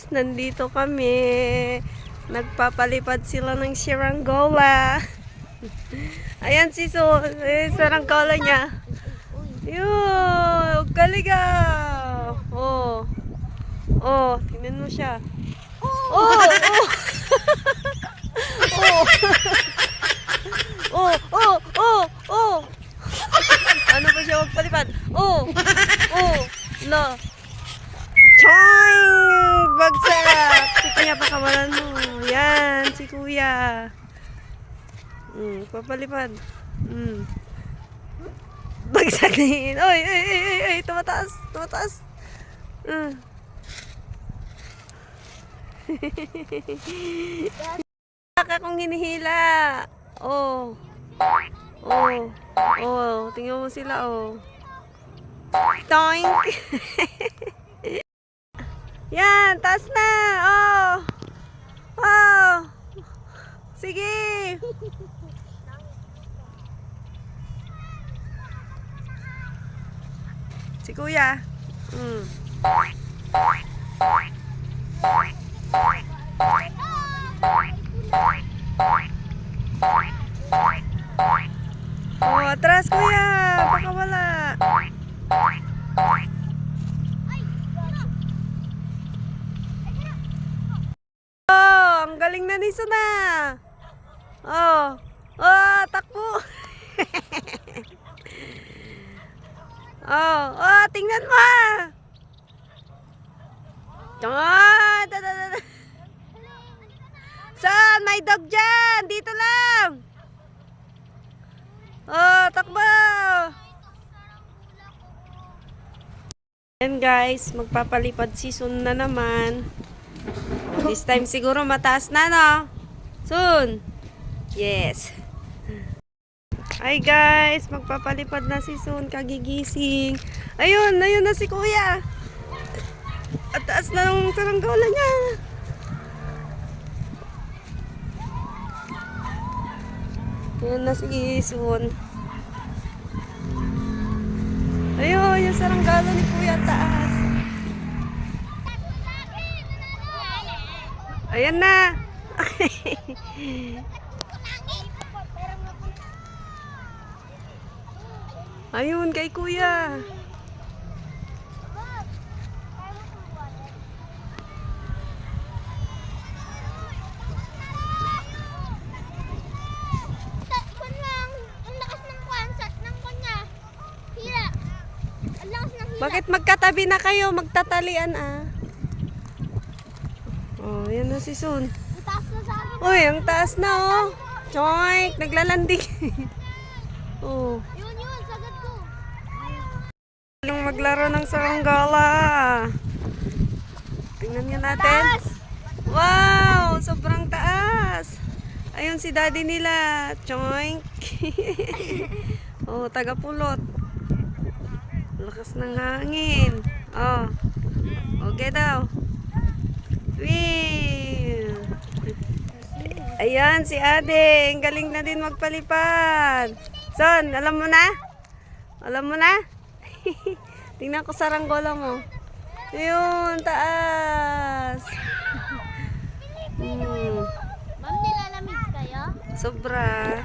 guys, nandito kami. Nagpapalipad sila ng saranggola. Ayan si Sol, saranggola niya. Yun, galiga. Oh. Oh, tingnan mo siya. Oh, oh. Oh. Oh, oh, oh. Ano ba siya magpalipad? Oh. Oh. No. Choing! Bagsak! Si kuya pakawalan mo. Yan, si kuya. Papalipad. Bagsak din. Oy, ay, ay, ay, ay, tumataas, tumataas. Baka kung hinihila. Oh. Oh. Oh, tingnan mo sila, oh. Toink! Yan, taas na. Oh. Oh. Sige. Si kuya. Oh, atras kuya. Baka wala. Oh, ang galing na ni Suna. Oh. Oh, takbo. Oh, oh, tingnan mo. Oh, saan? May dog dyan. Dito lang. Oh, takbo. Ayan guys, magpapalipad si Sun na naman. This time siguro mataas na, no? Sun. Yes. Hi guys, magpapalipad na si Sun, kagigising. Ayun, ayun na si kuya. At taas na ng saranggola niya. Ayun na si Sun. Ayun, yung saranggola ni kuya taas. Ayan na. Ayun, kay kuya. Bakit magkatabi na kayo? Magtatalian, ah. Oh, yan na si Sun. Uy, ang taas na, oh. Choink, naglalanding. Oh. Anong maglaro ng saranggola? Tingnan nyo natin. Wow, sobrang taas. Ayun si daddy nila. Choink. Oh, taga-pulot. Lakas ng hangin. Oh. Okay daw. Wee. Ayan si Ade. Ang galing na din magpalipad. Son, alam mo na? Alam mo na? Tingnan ko saranggola mo. Ayun, taas. Ma'am, nilalamig kayo? Sobra.